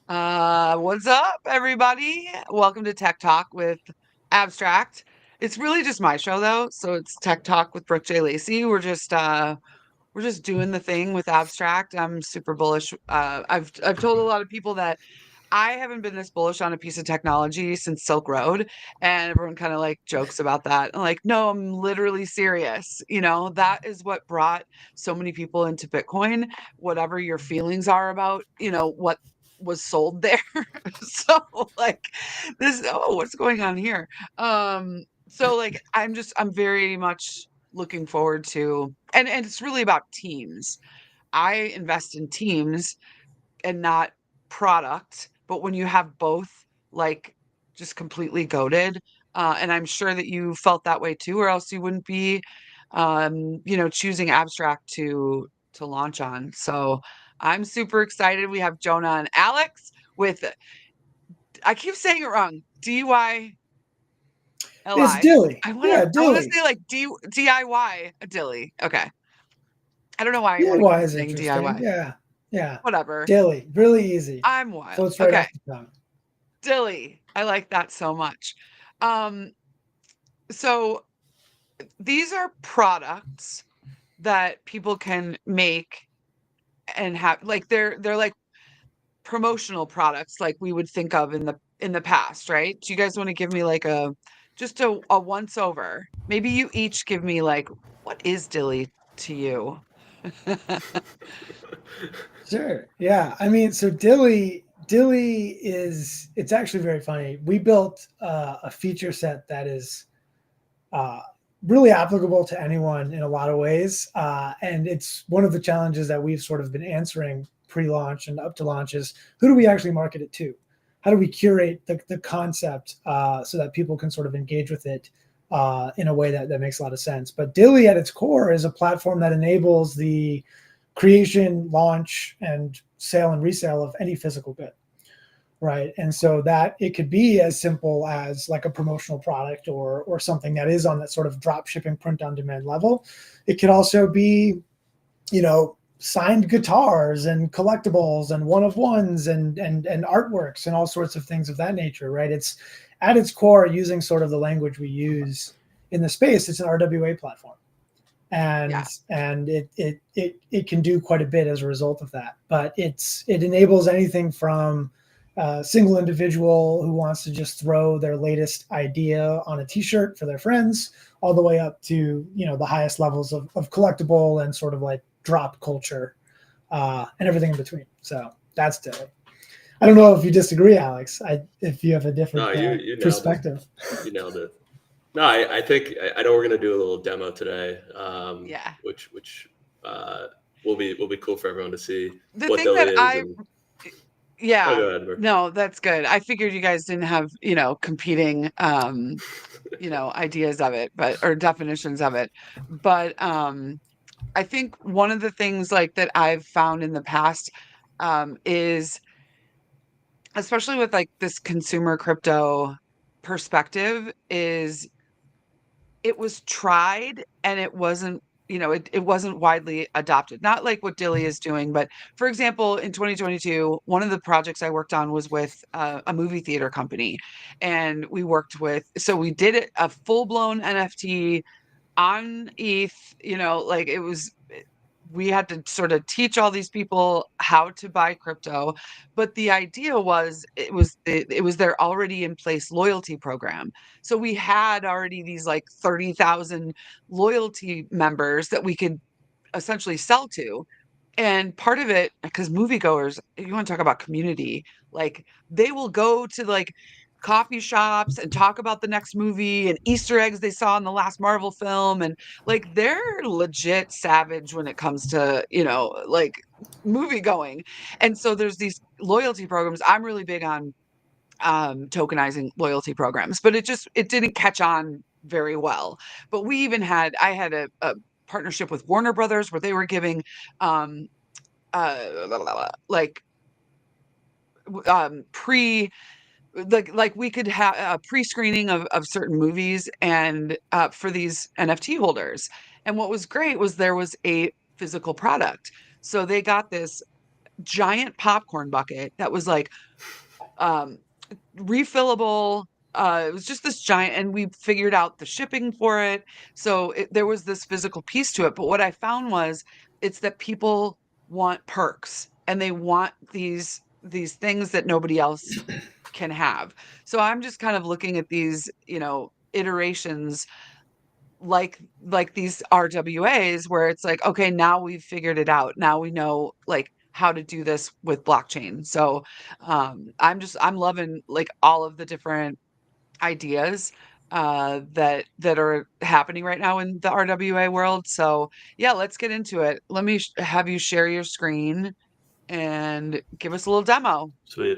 What's up, everybody? Welcome to Tech Talk with Abstract. It's really just my show though, so it's Tech Talk with Brooke J. Lacey. We're just doing the thing with Abstract. I'm super bullish. I've told a lot of people that I haven't been this bullish on a piece of technology since Silk Road, and everyone kind of like jokes about that. I'm like, no, I'm literally serious. That is what brought so many people into Bitcoin, whatever your feelings are about, what was sold there. So like what's going on here? So like I'm very much looking forward to, and it's really about teams. I invest in teams and not product. But when you have both, like, just completely goaded, and I'm sure that you felt that way too, or else you wouldn't be, choosing abstract to launch on. So I'm super excited. We have Jonah and Alex with, I keep saying it wrong, DYLI. It's I Dilly. want to Yeah, I want to Dilly. say like DIY dilly. Okay. I don't know why I want to DIY keep is saying interesting. DIY. Yeah, yeah. Whatever. Dilly, really easy. I'm wild. Floats right Okay. off the tongue. Dilly. I like that so much. Um, so these are products that people can make and have, like, they're like promotional products like we would think of in the past, right? Do you guys want to give me like just a once over? Maybe you each give me like, what is Dilly to you? Sure. Yeah. I mean, so Dilly is. It's actually very funny. We built a feature set that is uh, really applicable to anyone in a lot of ways, and it's one of the challenges that we've sort of been answering pre-launch and up to launch is who do we actually market it to? How do we curate the concept so that people can sort of engage with it in a way that makes a lot of sense? But Dilly at its core is a platform that enables the creation, launch, and sale and resale of any physical good, right? And so that it could be as simple as like a promotional product or something that is on that sort of drop shipping print on demand level. It could also be, signed guitars and collectibles and one of ones and artworks and all sorts of things of that nature, right? It's at its core using sort of the language we use in the space. It's an RWA platform, Yeah. and it can do quite a bit as a result of that. But it enables anything from a single individual who wants to just throw their latest idea on a T-shirt for their friends, all the way up to the highest levels of collectible and sort of like drop culture and everything in between. So that's Dilly. I don't know if you disagree, Alex. If you have a different No, you nailed it. perspective. You nailed it. No, I think I know we're gonna do a little demo today, Yeah. which will be cool for everyone to see The what thing Dilly that is. I And oh, Yeah. go ahead, Mark. No, that's good. I figured you guys didn't have, competing ideas of it, but or definitions of it. But I think one of the things like that I've found in the past is, especially with like this consumer crypto perspective, is it was tried and it wasn't, it wasn't widely adopted. Not like what Dilly is doing, but for example, in 2022, one of the projects I worked on was with a movie theater company. And so we did it a full blown NFT on ETH, like we had to sort of teach all these people how to buy crypto, but the idea was it was their already in place loyalty program. So we had already these like 30,000 loyalty members that we could essentially sell to. And part of it, because moviegoers, you want to talk about community, like they will go to like coffee shops and talk about the next movie and Easter eggs they saw in the last Marvel film. And like they're legit savage when it comes to, like movie going. And so there's these loyalty programs. I'm really big on tokenizing loyalty programs, but it didn't catch on very well. But I had a partnership with Warner Brothers where they were giving um like pre like we could have a pre-screening of certain movies and for these NFT holders. And what was great was there was a physical product. So they got this giant popcorn bucket that was like refillable. It was just this giant, and we figured out the shipping for it. So there was this physical piece to it. But what I found was it's that people want perks and they want these things that nobody else can have. So I'm just kind of looking at these, iterations like these RWAs where it's like, okay, now we've figured it out. Now we know like how to do this with blockchain. So I'm loving like all of the different ideas that are happening right now in the RWA world. So yeah, let's get into it. Let me have you share your screen and give us a little demo. Sweet.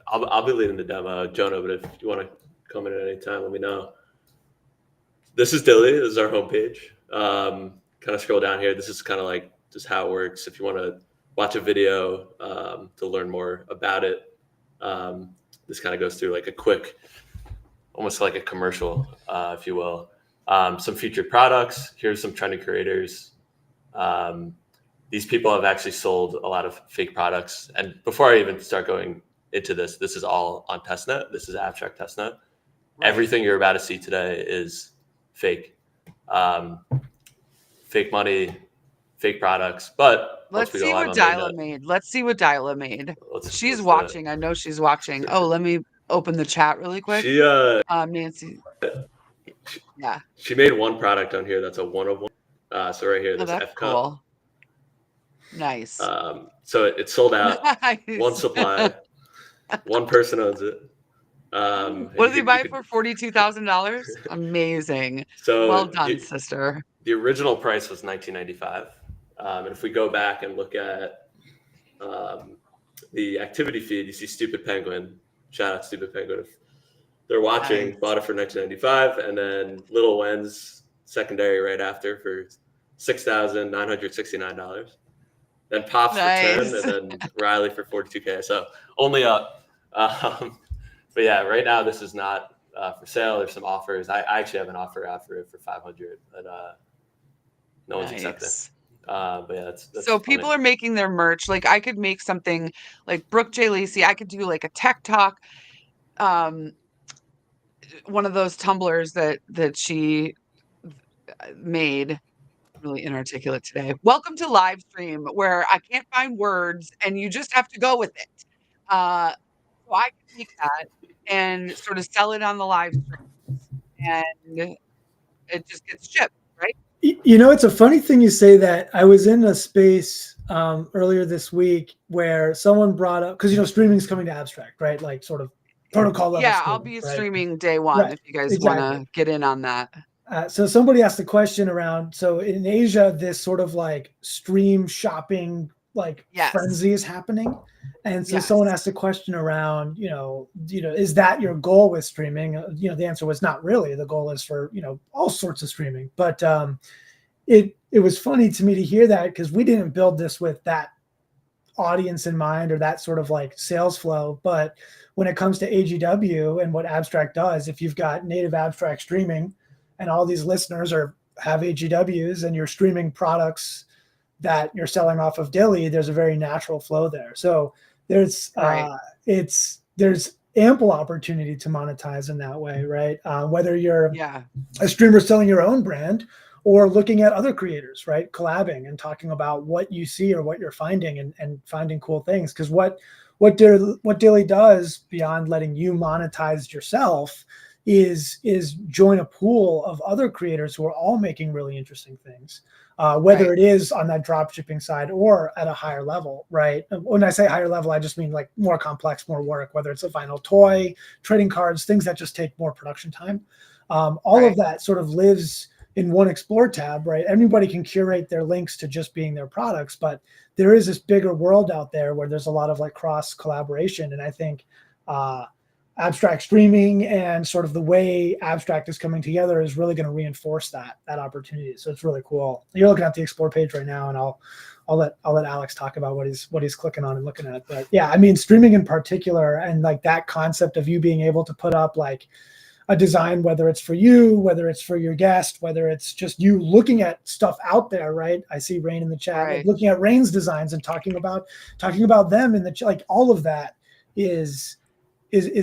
I'll be leading the demo, Jonah, but if you want to come in at any time, let me know. This is DYLI. This is our homepage. Kind of scroll down here. This is kind of like just how it works. If you want to watch a video to learn more about it, this kind of goes through like a quick, almost like a commercial, if you will. Some featured products. Here's some trending creators. These people have actually sold a lot of fake products. And before I even start going into this, this is all on testnet. This is abstract testnet. Right. Everything you're about to see today is fake. Fake money, fake products. But let's see what DYLI made. Let's see what DYLI made. She's watching. I know she's watching. Oh, let me open the chat really quick. She Nancy. Yeah. She made one product on here that's a 1 of 1. So right here, this F cup. Cool. Nice. So it's sold out. Nice. One supply. One person owns it. What did he buy for? $42,000. Amazing. So well done, sister. The original price was $19.95. And if we go back and look at the activity feed, you see Stupid Penguin. Shout out Stupid Penguin. If they're watching, nice. Bought it for $19.95, and then Little Wen's secondary right after for $6,969. Then Pops nice. For 10, and then Riley for $42K. So only up. But yeah, right now this is not for sale. There's some offers. I actually have an offer out for it for $500, but no one's accepting. But yeah, that's so funny. People are making their merch. Like I could make something like Brooke J. Lacey. I could do like a tech talk. One of those tumblers that she made. Really inarticulate today. Welcome to live stream where I can't find words and you just have to go with it. So I can take that and sort of sell it on the live stream, and it just gets shipped, right? It's a funny thing you say that. I was in a space earlier this week where someone brought up, because streaming is coming to abstract, right? Like sort of protocol level. Yeah, I'll be streaming day one if you guys want to get in on that. So somebody asked a question around, so in Asia, this sort of like stream shopping frenzy is happening. And so someone asked a question around, is that your goal with streaming? The answer was not really. The goal is for, all sorts of streaming. But it was funny to me to hear that because we didn't build this with that audience in mind or that sort of like sales flow. But when it comes to AGW and what Abstract does, if you've got native Abstract streaming, and all these listeners have AGWs and you're streaming products that you're selling off of DYLI, there's a very natural flow there. So there's there's ample opportunity to monetize in that way, right? Whether you're a streamer selling your own brand or looking at other creators, right? Collabing and talking about what you see or what you're finding and finding cool things. Because what DYLI does beyond letting you monetize yourself is join a pool of other creators who are all making really interesting things, whether it is on that drop shipping side or at a higher level, right? When I say higher level, I just mean like more complex, more work, whether it's a vinyl toy, trading cards, things that just take more production time. All of that sort of lives in one Explore tab, right? Everybody can curate their links to just being their products, but there is this bigger world out there where there's a lot of like cross collaboration. And I think, Abstract streaming and sort of the way Abstract is coming together is really going to reinforce that opportunity. So it's really cool. You're looking at the Explore page right now, and I'll let Alex talk about what he's clicking on and looking at. But yeah, I mean, streaming in particular, and like that concept of you being able to put up like a design, whether it's for you, whether it's for your guest, whether it's just you looking at stuff out there, right? I see Rain in the chat, like Right. looking at Rain's designs and talking about them in the like all of that is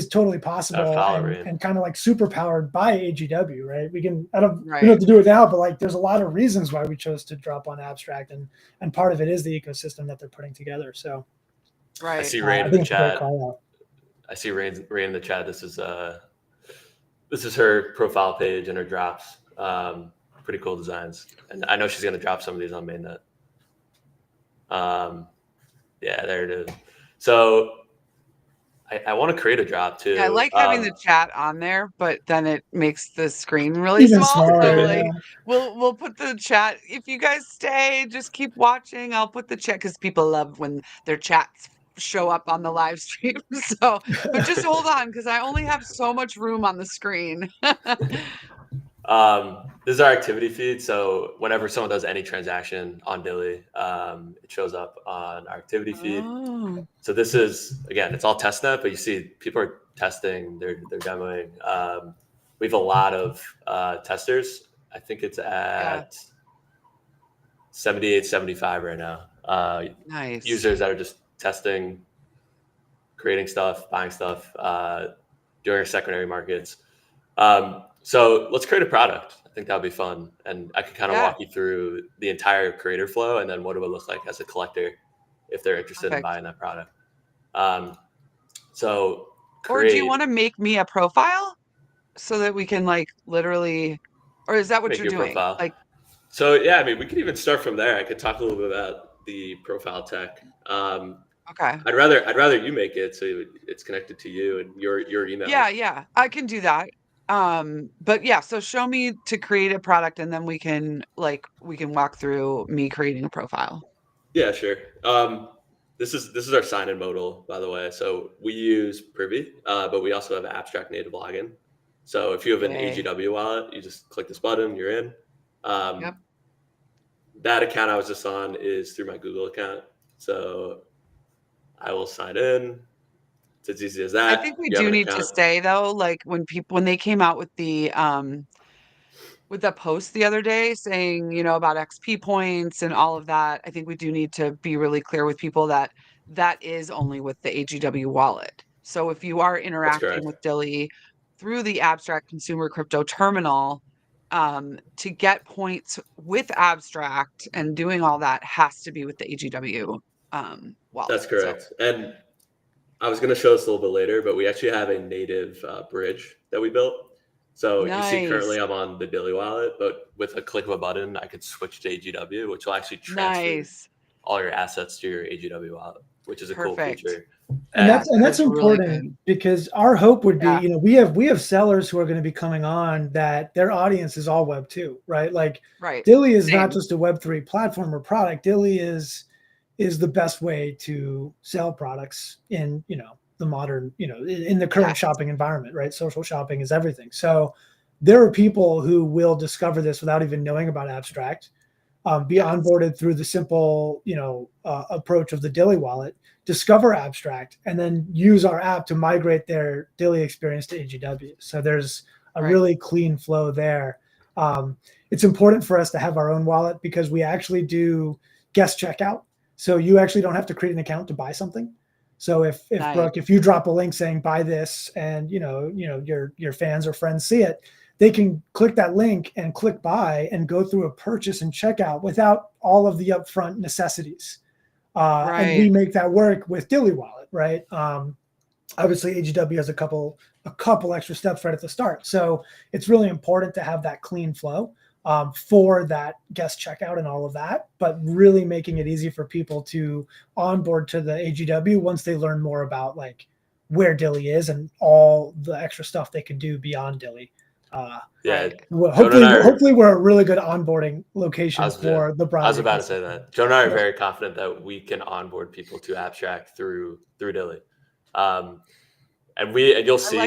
totally possible and kind of like super powered by AGW, right? We don't have to do it now, but like there's a lot of reasons why we chose to drop on Abstract, and part of it is the ecosystem that they're putting together. So right. I see Rain in the chat. I see Rain in the chat. This is her profile page and her drops. Pretty cool designs, and I know she's going to drop some of these on mainnet. Yeah, there it is. So I want to create a drop too. Yeah, I like having the chat on there, but then it makes the screen really small. Smaller, so like we'll put the chat. If you guys stay, just keep watching. I'll put the chat because people love when their chats show up on the live stream. So, but just hold on because I only have so much room on the screen. This is our activity feed. So whenever someone does any transaction on DYLI, it shows up on our activity feed. Oh. So this is, again, it's all testnet, but you see people are testing, they're demoing. We have a lot of testers. I think it's at 78, 75 right now. Nice. Users that are just testing, creating stuff, buying stuff, doing our secondary markets. So let's create a product. I think that would be fun. And I could kind of walk you through the entire creator flow and then what it would look like as a collector if they're interested in buying that product. So or do you want to make me a profile so that we can like literally, or is that what you're doing? Profile. Like, so yeah, I mean, we could even start from there. I could talk a little bit about the profile tech. Okay. I'd rather you make it so it's connected to you and your email. Yeah, I can do that. But yeah, so show me to create a product and then we can walk through me creating a profile. Yeah, sure. This is our sign-in modal, by the way. So we use Privy, but we also have an Abstract native login. So if you have an AGW wallet, you just click this button, you're in. Yep. That account I was just on is through my Google account. So I will sign in. It's as easy as that. I think we do need to stay though, like when they came out with the post the other day saying, about XP points and all of that, I think we do need to be really clear with people that is only with the AGW wallet. So if you are interacting with DYLI through the Abstract Consumer Crypto Terminal, to get points with Abstract and doing all that has to be with the AGW wallet. That's correct. So. And I was going to show this a little bit later, but we actually have a native bridge that we built. So you see currently I'm on the DYLI wallet, but with a click of a button, I could switch to AGW, which will actually transfer all your assets to your AGW wallet, which is a cool feature. And that's important really because our hope would be, we have sellers who are going to be coming on that their audience is all Web 2, right? Like DYLI is not just a Web 3 platform or product. DYLI is the best way to sell products in, the modern, in the current shopping environment, right? Social shopping is everything. So there are people who will discover this without even knowing about Abstract, be onboarded through the simple, approach of the DYLI wallet, discover Abstract, and then use our app to migrate their DYLI experience to AGW. So there's a really clean flow there. It's important for us to have our own wallet because we actually do guest checkout. So you actually don't have to create an account to buy something. So if Brooke, if you drop a link saying buy this and your fans or friends see it, they can click that link and click buy and go through a purchase and checkout without all of the upfront necessities. And we make that work with DYLI wallet, right? Obviously AGW has a couple extra steps right at the start. So it's really important to have that clean flow for that guest checkout and all of that, but really making it easy for people to onboard to the AGW once they learn more about like where DYLI is and all the extra stuff they can do beyond DYLI. Hopefully we're a really good onboarding location for the broader. I was about to say that. Joe and I are very confident that we can onboard people to Abstract through DYLI. And you'll see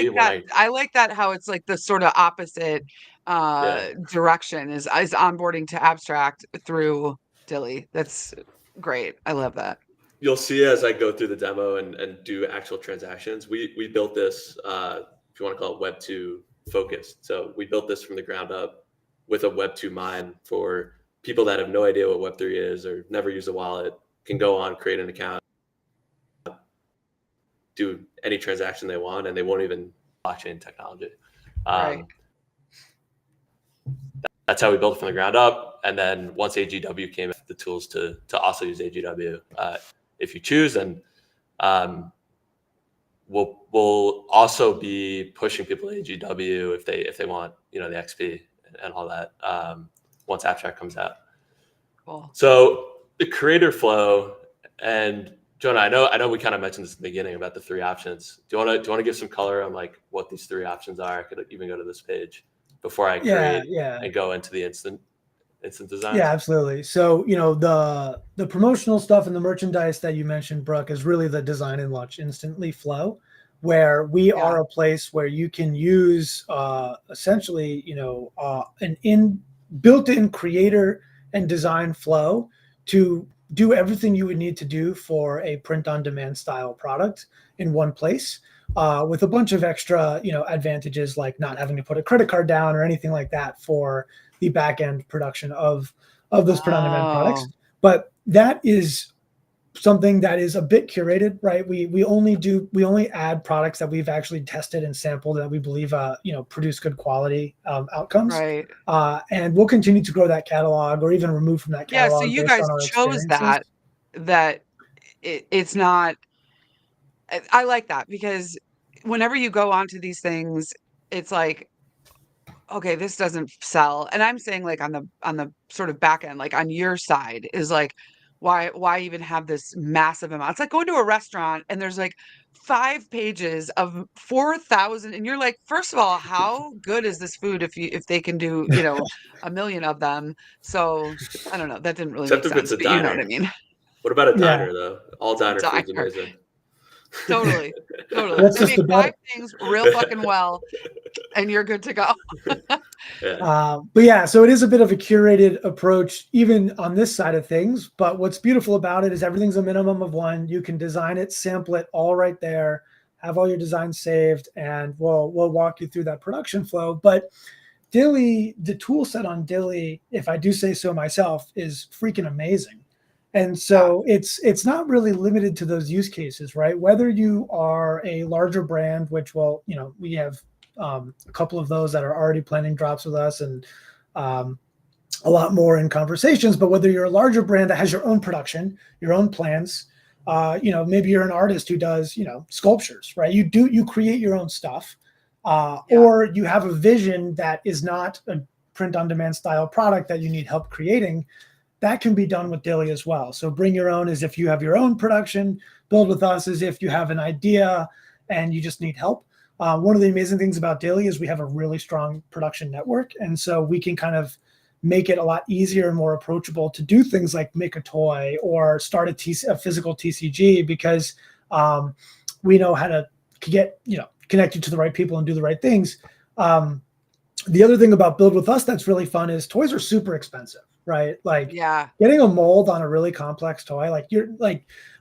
I like that how it's like the sort of opposite direction is onboarding to Abstract through DYLI. That's great. I love that. You'll see as I go through the demo and do actual transactions. We built this, if you want to call it Web 2 focused. So we built this from the ground up with a Web 2 mind for people that have no idea what Web 3 is or never use a wallet, can go on, create an account, do any transaction they want, and they won't even blockchain technology. Right. That's how we built it from the ground up. And then once AGW came, the tools to also use AGW if you choose. And we'll also be pushing people to AGW if they want, the XP and all that once Abstract comes out. Cool. So the creator flow, and Jonah, I know we kind of mentioned this in the beginning about the 3 options. Do you want to give some color on like what these 3 options are? I could even go to this page before I create and go into the instant designs. Yeah, absolutely. So, the promotional stuff and the merchandise that you mentioned, Brooke, is really the design and launch instantly flow, where we are a place where you can use essentially, an built-in creator and design flow to do everything you would need to do for a print-on-demand style product in one place, with a bunch of extra, advantages like not having to put a credit card down or anything like that for the back-end production of those print-on-demand products. But that is something that is a bit curated, right? We only add products that we've actually tested and sampled that we believe produce good quality outcomes. Right. And we'll continue to grow that catalog or even remove from that catalog. Yeah, so you guys chose that it's not. I like that, because whenever you go onto these things, it's like, okay, this doesn't sell. And I'm saying like on the sort of back end, like on your side, is like, why even have this massive amount? It's like going to a restaurant and there's like 5 pages of 4,000, and you're like, first of all, how good is this food if they can do, 1 million of them? So I don't know. That didn't really Except make if it's sense, a but you know diner. what I mean. What about a diner though? All diner Diner. food's amazing. Totally. That's They just make about 5 things real fucking well, and you're good to go. But yeah, so it is a bit of a curated approach, even on this side of things. But what's beautiful about it is everything's a minimum of 1. You can design it, sample it all right there, have all your designs saved, and we'll walk you through that production flow. But DYLI, the tool set on DYLI, if I do say so myself, is freaking amazing. And so it's not really limited to those use cases, right? Whether you are a larger brand, which we have a couple of those that are already planning drops with us, and a lot more in conversations. But whether you're a larger brand that has your own production, your own plans, maybe you're an artist who does, sculptures, right? You create your own stuff, or you have a vision that is not a print-on-demand style product that you need help creating. That can be done with DYLI as well. So bring your own as if you have your own production. Build with us as if you have an idea and you just need help. One of the amazing things about DYLI is we have a really strong production network. And so we can kind of make it a lot easier and more approachable to do things like make a toy or start a physical TCG, because we know how to get, connect you to the right people and do the right things. The other thing about Build With Us that's really fun is toys are super expensive, right? Like getting a mold on a really complex toy,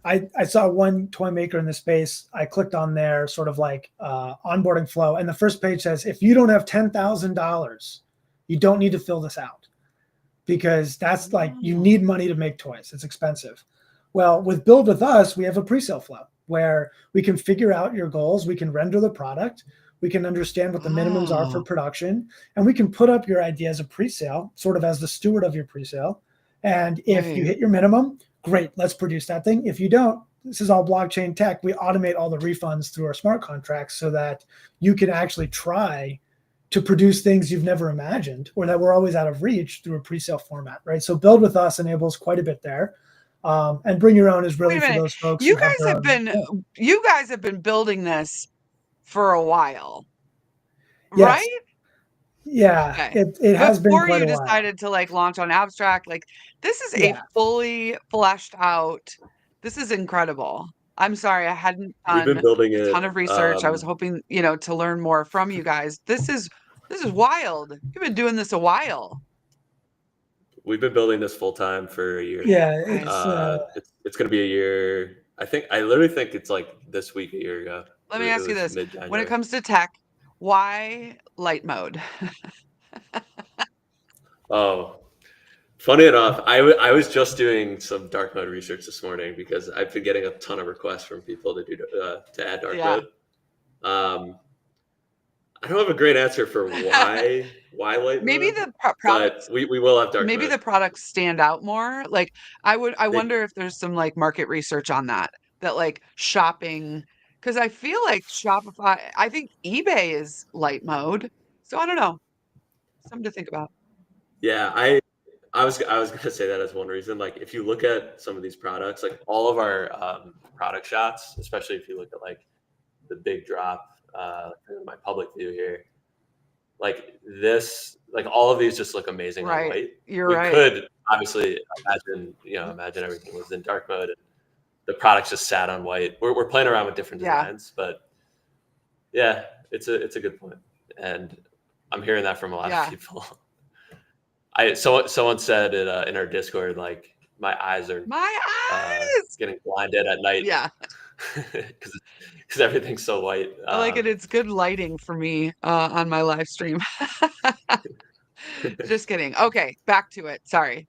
I saw one toy maker in the space. I clicked on their sort of like onboarding flow, and the first page says, if you don't have $10,000, you don't need to fill this out, because that's like, you need money to make toys. It's expensive. Well, with Build With Us, we have a pre-sale flow where we can figure out your goals. We can render the product. We can understand what the minimums are for production, and we can put up your idea as a pre-sale, sort of as the steward of your pre-sale. And if you hit your minimum, great, let's produce that thing. If you don't, this is all blockchain tech. We automate all the refunds through our smart contracts so that you can actually try to produce things you've never imagined or that were always out of reach through a pre-sale format, right? So Build With Us enables quite a bit there. And Bring Your Own is really for those folks. You guys have been building this for a while, right? Yeah, okay. It has been quite a while. Before you decided to like launch on Abstract, like this is a fully fleshed out. This is incredible. I'm sorry, I hadn't done a ton of research. I was hoping, to learn more from you guys. This is wild. You've been doing this a while. We've been building this full time for a year. Yeah, it's going to be a year. I literally think it's like this week a year ago. Let me ask you this: when it comes to tech, Why light mode? Oh, funny enough, I was just doing some dark mode research this morning because I've been getting a ton of requests from people to add dark Yeah. mode. Um, I don't have a great answer for why light Maybe mode, the but products we will have dark maybe mode. the products stand out more. Like I They, wonder if there's some like market research on that like shopping, because I feel like Shopify, I think eBay is light mode. So I don't know. Something to think about. yeah, I was gonna say that as one reason. Like if you look at some of these products, like all of our product shots, especially if you look at like the big drop, my public view here, like this, like all of these just look amazing on Right. white. You're We right. could obviously imagine everything was in dark mode and the products just sat on white. We're playing around with different Yeah. designs, but yeah, it's a good point, and I'm hearing that from a lot of Yeah. people. Someone said it in our Discord, like my eyes are My eyes. getting blinded at night Yeah. because everything's so white. I like it. It's good lighting for me on my live stream. Just kidding. Okay, back to it. Sorry.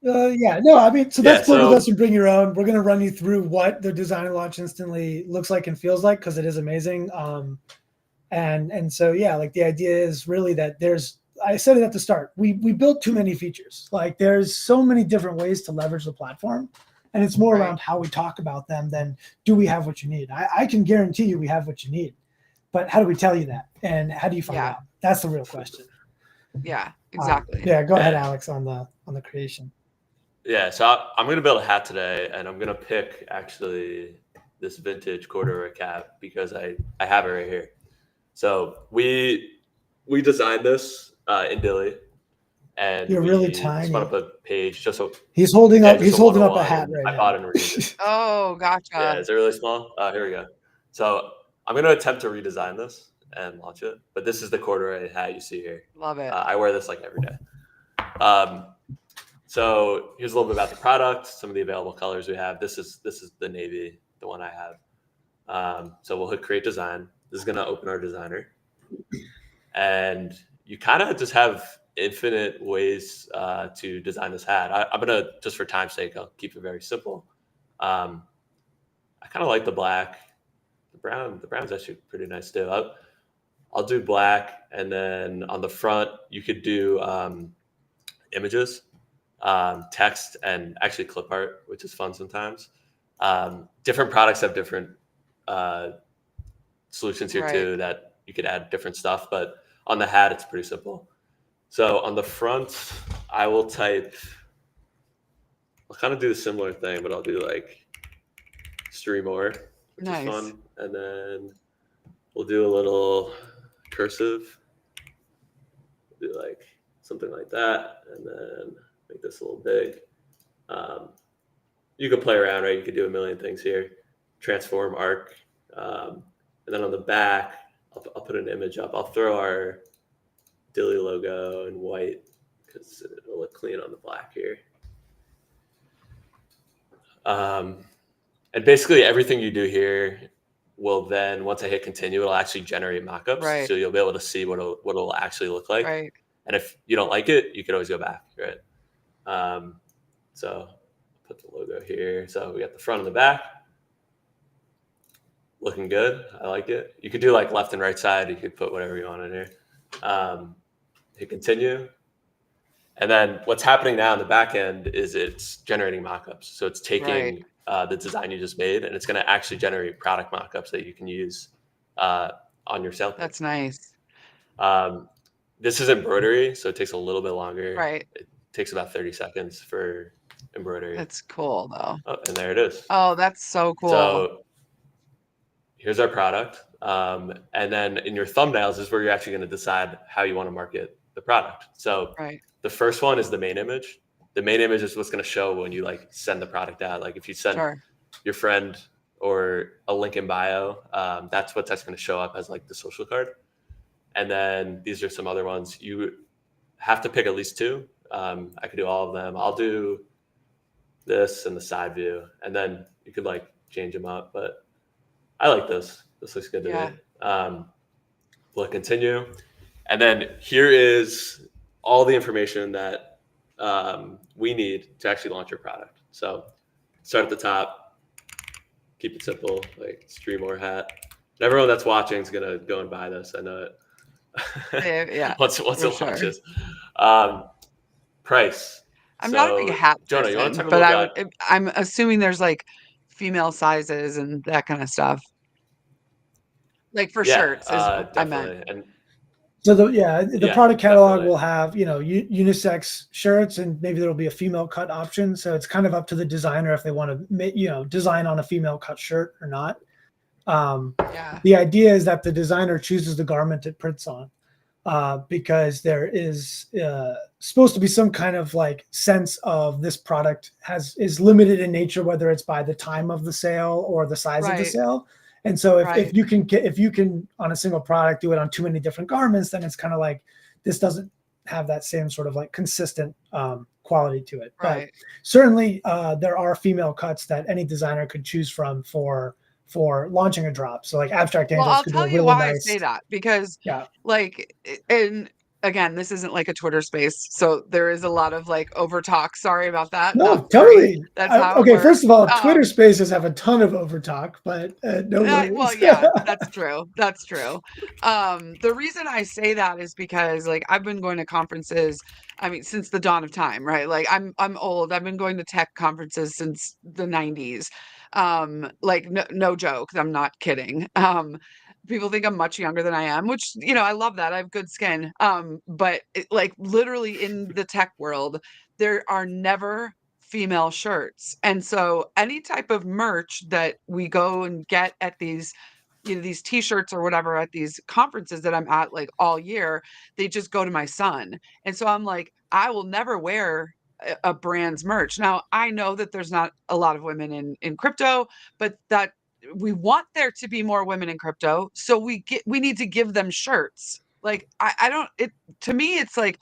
Yeah, no, I mean, so Yeah, that's Build with Us so and Bring Your Own. We're going to run you through what the design and launch instantly looks like and feels like because it is amazing. And so yeah, like the idea is really that I said it at the start. We built too many features. Like there's so many different ways to leverage the platform, and it's more Right. around how we talk about them than do we have what you need. I can guarantee you we have what you need, but how do we tell you that, and how do you find Yeah. out? That's the real question. Yeah, exactly. Yeah, go ahead, yeah, Alex, on the creation. yeah. So I'm gonna build a hat today, and I'm gonna pick actually this vintage corduroy cap because I have it right here. So we designed this in DYLI, and You're really we spun tiny. up a page just so He's holding yeah, up. just He's a holding up a 101, hat and right I bought now. it and redeemed it. Oh, Yeah, gotcha. is it really small? Here we go. So I'm gonna attempt to redesign this and launch it, but this is the corduroy hat you see here. Love it. I wear this like every day. So here's a little bit about the product, some of the available colors we have. This is the navy, the one I have. So we'll hit create design. This is gonna open our designer, and you kind of just have infinite ways to design this hat. I'm gonna just for time's sake, I'll keep it very simple. Um, I kind of like the black. The brown's actually pretty nice too. I'll do black, and then on the front you could do images, text, and actually clip art, which is fun sometimes. Different products have different uh, solutions here Right. too that you could add different stuff, but on the hat it's pretty simple. So on the front, I will type. I'll kind of do the similar thing, but I'll do like stream more, which is Nice. fun, and then we'll do a little cursive. We'll do like something like that, and then make this a little big. Um, you can play around, right? You could do a million things here. Transform arc, and then on the back, I'll put an image up. I'll throw our DYLI logo in white because it'll look clean on the black here. And basically everything you do here will then, once I hit continue, it'll actually generate mockups. Right. So you'll be able to see what it'll actually look like. Right. And if you don't like it, you could always go back, right? So put the logo here. So we got the front and the back. Looking good. I like it. You could do like left and right side. You could put whatever you want in here. Hit continue. And then what's happening now in the back end is it's generating mockups. So it's taking the design you just made, and it's going to actually generate product mockups that you can use on your sale page. That's nice. This is embroidery, so it takes a little bit longer. Right. It takes about 30 seconds for embroidery. That's cool though. Oh, and there it is. Oh, that's so cool. So here's our product. And then in your thumbnails is where you're actually going to decide how you want to market the product. So the first one is the main image. The main image is what's going to show when you like send the product out. Like if you send your friend or a link in bio, that's going to show up as like the social card. And then these are some other ones. You have to pick at least two. I could do all of them. I'll do this and the side view, and then you could like change them up. But I like this. This looks good to me. We'll continue. And then here is all the information that we need to actually launch your product. So start at the top, keep it simple, like stream or hat. And everyone that's watching is going to go and buy this. I know it. Yeah, once for it sure. launches. Price. I'm not a big hat Jonah, you want to person, talk a but little about... I'm assuming there's like female sizes and that kind of stuff. Like for shirts is what I meant. definitely. And So the product catalog definitely will have, unisex shirts, and maybe there'll be a female cut option. So it's kind of up to the designer if they want to, design on a female cut shirt or not. Yeah. The idea is that the designer chooses the garment it prints on, because there is supposed to be some kind of like sense of this product is limited in nature, whether it's by the time of the sale or the size of the Right. sale. And so if Right. you can on a single product do it on too many different garments, then it's kind of like this doesn't have that same sort of like consistent quality to it. Right. But certainly there are female cuts that any designer could choose from for launching a drop. So like Abstract Angels Well, I'll could tell do a you really why nice. I say that, because Yeah. like, and again, this isn't like a Twitter space, so there is a lot of like over talk. Sorry about that. No, Not sorry. totally. That's how it Okay, works. first of all, Twitter Spaces have a ton of overtalk, but no worries. Well, yeah, that's true. That's true. The reason I say that is because like I've been going to conferences, I mean, since the dawn of time, right? Like I'm old. I've been going to tech conferences since the 90s. Like no joke. I'm not kidding. People think I'm much younger than I am, which, I love that. I have good skin. But like literally in the tech world, there are never female shirts. And so any type of merch that we go and get at these, these t-shirts or whatever at these conferences that I'm at like all year, they just go to my son. And so I'm like, I will never wear a brand's merch. Now, I know that there's not a lot of women in crypto, but that we want there to be more women in crypto. So we need to give them shirts. Like I don't, to me, it's like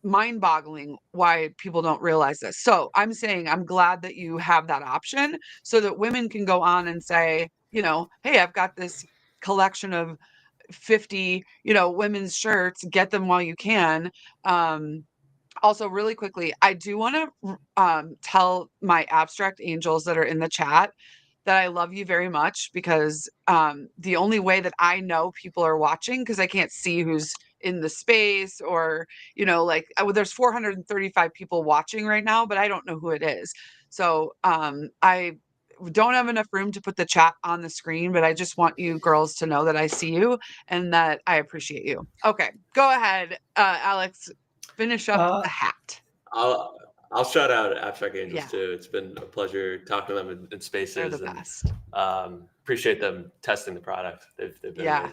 mind-boggling why people don't realize this. So I'm saying I'm glad that you have that option so that women can go on and say, hey, I've got this collection of 50, women's shirts, get them while you can. Also, really quickly, I do want to tell my abstract angels that are in the chat that I love you very much, because the only way that I know people are watching, because I can't see who's in the space, or, like there's 435 people watching right now, but I don't know who it is. So I don't have enough room to put the chat on the screen, but I just want you girls to know that I see you and that I appreciate you. Okay, go ahead, Alex. Finish up the hat. I'll shout out Abstract Angels Yeah. too. It's been a pleasure talking to them in spaces. They're the best. Appreciate them testing the product. They've been Yeah.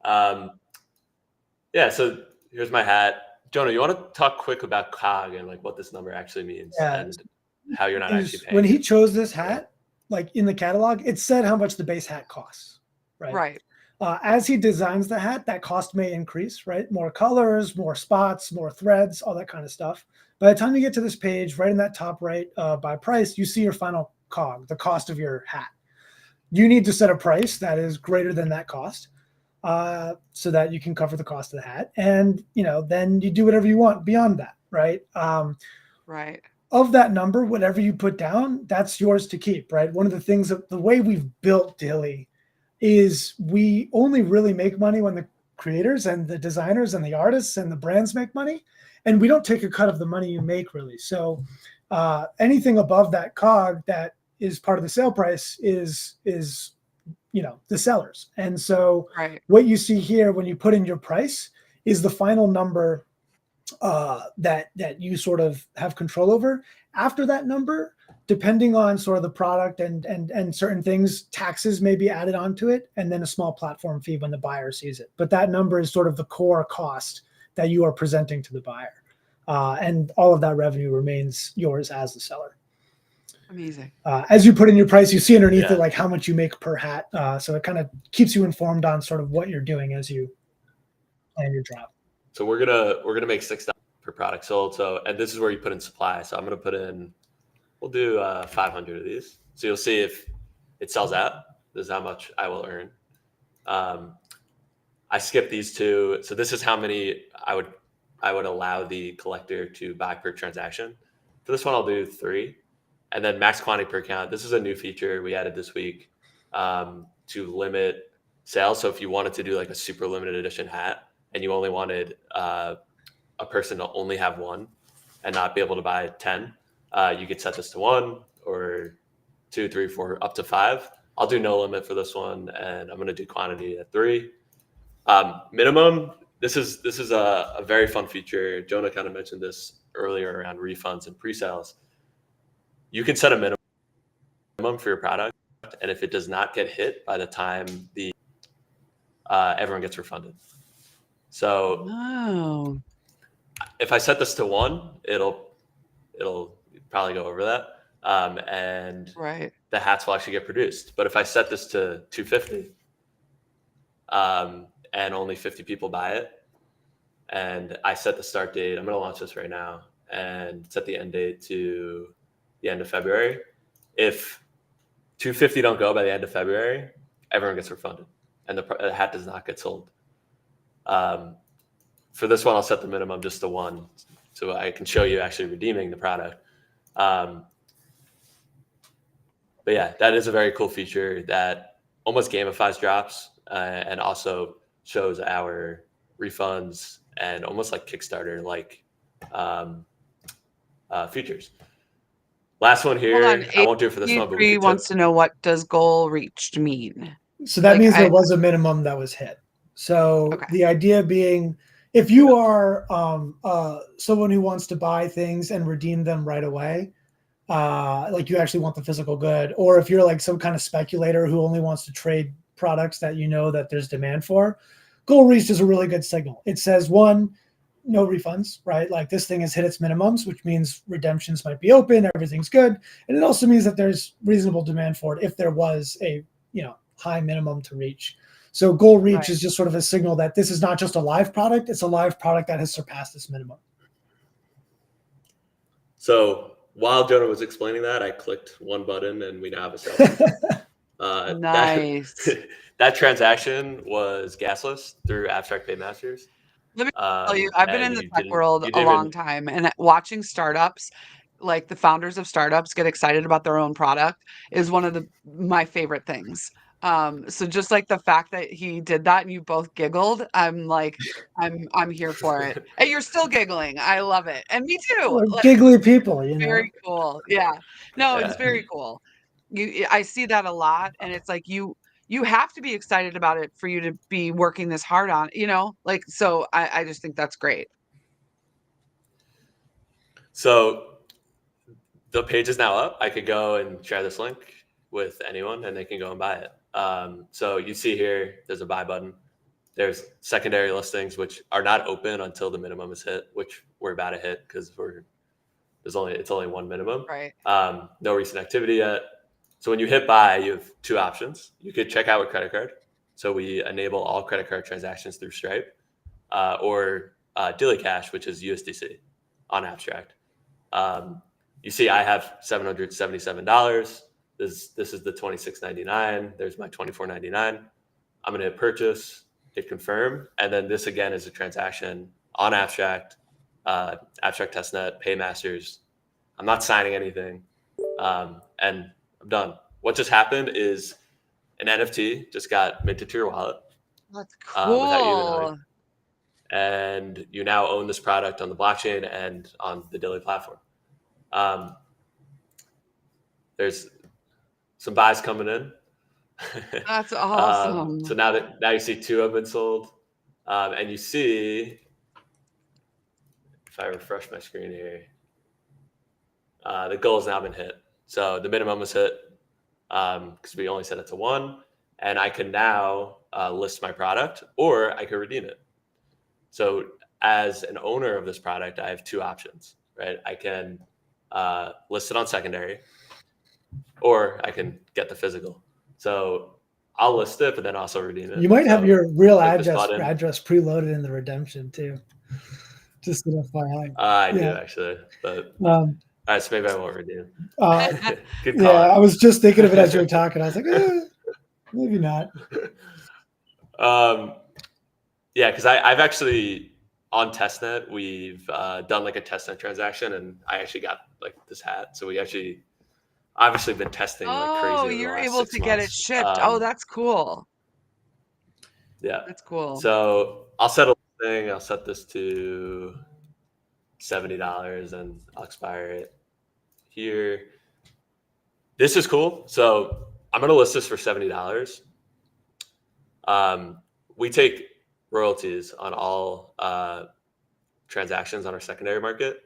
amazing. So here's my hat. Jonah, you want to talk quick about COG and like what this number actually means and how you're not actually paying? When he chose this hat, like in the catalog, it said how much the base hat costs, right? Right. As he designs the hat, that cost may increase, right? More colors, more spots, more threads, all that kind of stuff. By the time you get to this page, right in that top right by price, you see your final COG, the cost of your hat. You need to set a price that is greater than that cost so that you can cover the cost of the hat. And, then you do whatever you want beyond that, right? Right. Of that number, whatever you put down, that's yours to keep, right? One of the things, the way we've built DYLI is we only really make money when the creators and the designers and the artists and the brands make money, and we don't take a cut of the money you make, really. So anything above that COG that is part of the sale price is the sellers. And so what you see here when you put in your price is the final number that you sort of have control over. After that number, depending on sort of the product and certain things, taxes may be added onto it, and then a small platform fee when the buyer sees it. But that number is sort of the core cost that you are presenting to the buyer. And all of that revenue remains yours as the seller. Amazing. As you put in your price, you see underneath it like how much you make per hat. So it kind of keeps you informed on sort of what you're doing as you plan your drop. So we're gonna make $6 per product sold. So, and this is where you put in supply. So I'm gonna put in, we'll do 500 of these. So you'll see if it sells out. This is how much I will earn. I skipped these two. So this is how many I would allow the collector to buy per transaction. For this one, I'll do 3. And then max quantity per account. This is a new feature we added this week to limit sales. So if you wanted to do like a super limited edition hat and you only wanted a person to only have 1 and not be able to buy 10, you could set this to 1 or 2, 3, 4, up to 5. I'll do no limit for this one, and I'm going to do quantity at 3. Minimum. This is a very fun feature. Jonah kind of mentioned this earlier around refunds and pre-sales. You can set a minimum for your product, and if it does not get hit by the time the everyone gets refunded. So if I set this to 1, it'll probably go over that, and Right. the hats will actually get produced. But if I set this to 250, and only 50 people buy it, and I set the start date, I'm going to launch this right now, and set the end date to the end of February. If 250 don't go by the end of February, everyone gets refunded, and the hat does not get sold. For this one, I'll set the minimum just to 1, so I can show you actually redeeming the product. But yeah, that is a very cool feature that almost gamifies drops, and also shows our refunds and almost like Kickstarter like features. Last one here. Hold on. I won't do it for this one, but we wants to know, what does goal reached mean? So that means there was a minimum that was hit. So the idea being, if you are someone who wants to buy things and redeem them right away, like you actually want the physical good, or if you're like some kind of speculator who only wants to trade products that you know that there's demand for, goal reached is a really good signal. It says, 1, no refunds, right? Like this thing has hit its minimums, which means redemptions might be open, everything's good. And it also means that there's reasonable demand for it if there was a high minimum to reach. So goal reach is just sort of a signal that this is not just a live product, it's a live product that has surpassed this minimum. So while Jonah was explaining that, I clicked one button and we now have a sell. Nice. That transaction was gasless through Abstract Paymasters. Let me tell you, I've been in the tech world a long time, and watching startups, like the founders of startups, get excited about their own product is one of my favorite things. So just like the fact that he did that and you both giggled, I'm like, I'm here for it. And you're still giggling. I love it. And me too. Like, giggly people, Very cool. Yeah. No, it's very cool. I see that a lot, and it's like you have to be excited about it for you to be working this hard on, like, so I just think that's great. So the page is now up. I could go and share this link with anyone and they can go and buy it. So you see here, there's a buy button. There's secondary listings, which are not open until the minimum is hit, which we're about to hit because it's only 1 minimum. Right. No recent activity yet. So when you hit buy, you have 2 options. You could check out with credit card. So we enable all credit card transactions through Stripe, or DYLI Cash, which is USDC on Abstract. You see I have $777. This is the $26.99. There's my $24.99. I'm going to hit purchase, hit confirm. And then this again is a transaction on Abstract, Abstract Testnet, Paymasters. I'm not signing anything. And I'm done. What just happened is an NFT just got minted to your wallet. That's cool. Without you even knowing. And you now own this product on the blockchain and on the DYLI platform. There's some buys coming in. That's awesome. So now you see 2 have been sold. And you see, if I refresh my screen here, the goal has now been hit. So the minimum was hit because we only set it to 1. And I can now list my product, or I can redeem it. So as an owner of this product, I have 2 options, right? I can list it on secondary, or I can get the physical. So I'll list it, but then also redeem it. You might have your real address preloaded in the redemption too. Just an FYI. I do actually, but all right, so maybe I won't redeem. Good call. Yeah, I was just thinking of it as you were talking. I was like, maybe not. Yeah, because I've actually on testnet we've done like a testnet transaction, and I actually got like this hat. So we actually obviously been testing like Oh, crazy over the you're last able six to get it months. shipped. Oh, that's cool. Yeah. That's cool. So I'll set a thing. I'll set this to $70, and I'll expire it here. This is cool. So I'm gonna list this for $70. We take royalties on all transactions on our secondary market,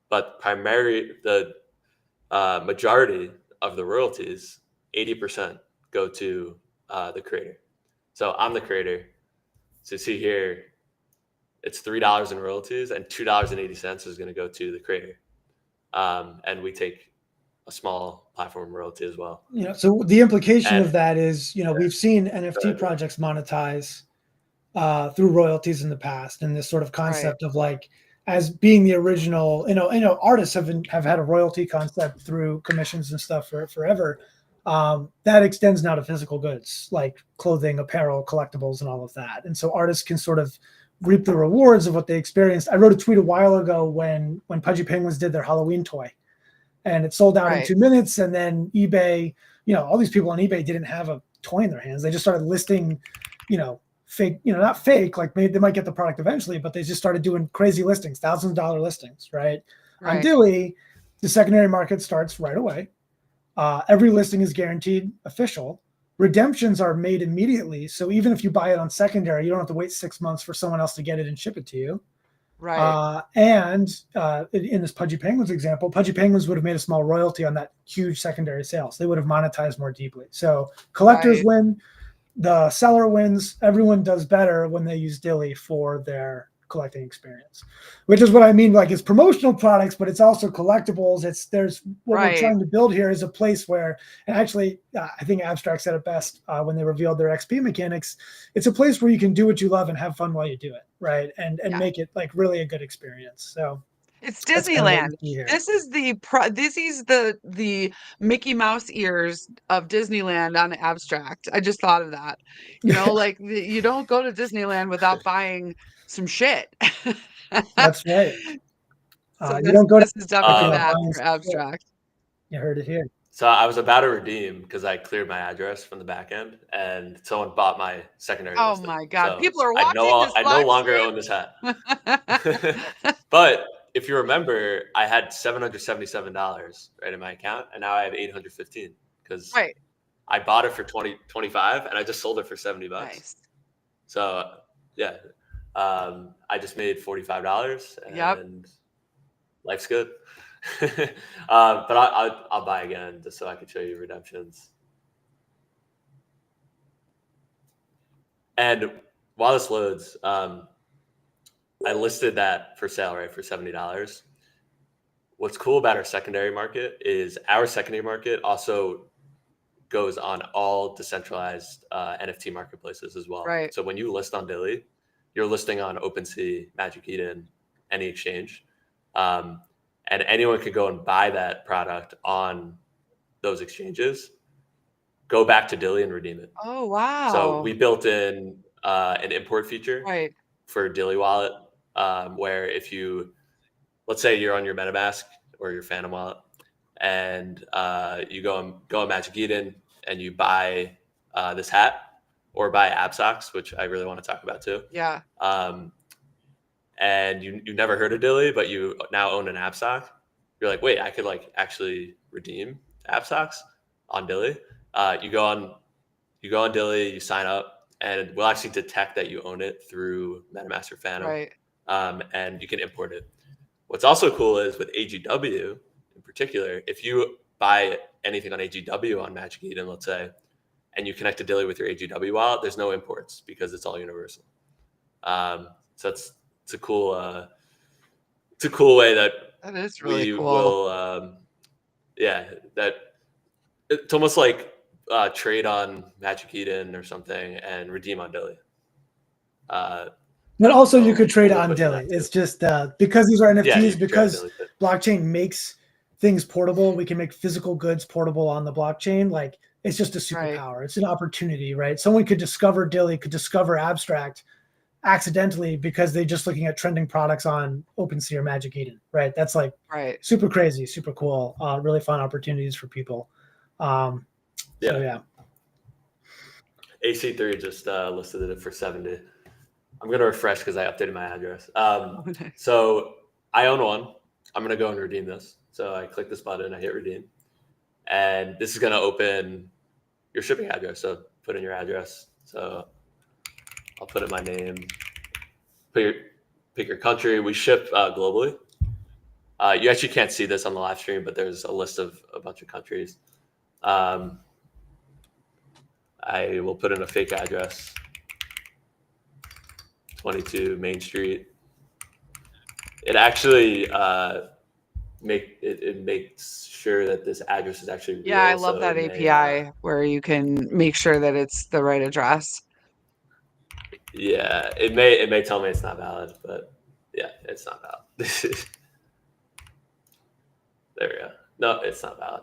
but the majority of the royalties, 80% go to the creator. So I'm the creator. So see here, it's $3 in royalties, and $2.80 is going to go to the creator. And we take a small platform royalty as well. So the implication And of that is, we've seen NFT projects monetize through royalties in the past, and this sort of concept of like as being the original, artists have had a royalty concept through commissions and stuff for forever. That extends now to physical goods like clothing, apparel, collectibles, and all of that. And so artists can sort of reap the rewards of what they experienced. I wrote a tweet a while ago when Pudgy Penguins did their Halloween toy, and it sold out in 2 minutes. And then eBay, all these people on eBay didn't have a toy in their hands. They just started listing, fake, not fake, like maybe they might get the product eventually, but they just started doing crazy listings, $1,000 listings, right? On DYLI, the secondary market starts right away. Every listing is guaranteed official. Redemptions are made immediately. So even if you buy it on secondary, you don't have to wait 6 months for someone else to get it and ship it to you. And in this Pudgy Penguins example, Pudgy Penguins would have made a small royalty on that huge secondary sales. They would have monetized more deeply. So collectors win, the seller wins. Everyone does better when they use DYLI for their collecting experience, which is what I mean. Like, it's promotional products, but it's also collectibles. What we're trying to build here is a place where, and actually, I think Abstract said it best when they revealed their XP mechanics. It's a place where you can do what you love and have fun while you do it, right? And make it like really a good experience. So it's Disneyland. This is the Mickey Mouse ears of Disneyland on Abstract. I just thought of that. Like you don't go to Disneyland without buying some shit. That's right. So you don't go this is definitely that for Abstract. You heard it here. So I was about to redeem because I cleared my address from the back end, and someone bought my secondary. Oh listing. my God! So people are watching this. I no longer own this hat. But if you remember, I had $777 right in my account, and now I have $815 because I bought it for $25, and I just sold it for $70. Nice. So yeah, I just made $45, and life's good. But I'll buy again just so I can show you redemptions. And while this loads, I listed that for sale, right, for $70. What's cool about our secondary market is our secondary market also goes on all decentralized NFT marketplaces as well. Right. So when you list on DYLI, you're listing on OpenSea, Magic Eden, any exchange. And anyone can go and buy that product on those exchanges, go back to DYLI and redeem it. Oh, wow. So we built in an import feature for DYLI Wallet, where if let's say you're on your MetaMask or your Phantom Wallet, and you go on Magic Eden and you buy this hat or buy Ab Socks, which I really want to talk about too. Yeah. And you never heard of DYLI, but you now own an Ab Sock. You're like, wait, I could like actually redeem Ab Socks on DYLI. You go on DYLI, you sign up, and we'll actually detect that you own it through MetaMask or Phantom, and you can import it. What's also cool is with AGW in particular, if you buy anything on AGW on Magic Eden, let's say, and you connect to DYLI with your AGW wallet, there's no imports because it's all universal. So it's a cool way that is really cool. Will, that it's almost like trade on Magic Eden or something and redeem on DYLI. But also you could trade on DYLI. It's just because these are NFTs, because blockchain makes things portable. We can make physical goods portable on the blockchain. Like, it's just a superpower. It's an opportunity, right? Someone could discover DYLI, could discover Abstract, accidentally because they're just looking at trending products on OpenSea or Magic Eden, right? That's like Right. super crazy, super cool, really fun opportunities for people. So yeah. AC3 just listed it for 70. I'm going to refresh because I updated my address. Okay. So I own one. I'm going to go and redeem this. So I click this button, I hit redeem. And this is going to open your shipping address. So put in your address. So I'll put in my name, pick your country. We ship globally. You actually can't see this on the live stream, but there's a list of a bunch of countries. I will put in a fake address, 22 Main Street. It actually makes sure that this address is actually real. Yeah, I love that API where you can make sure that it's the right address. Yeah, it may tell me it's not valid, but yeah, it's not valid. There we go. No, it's not valid.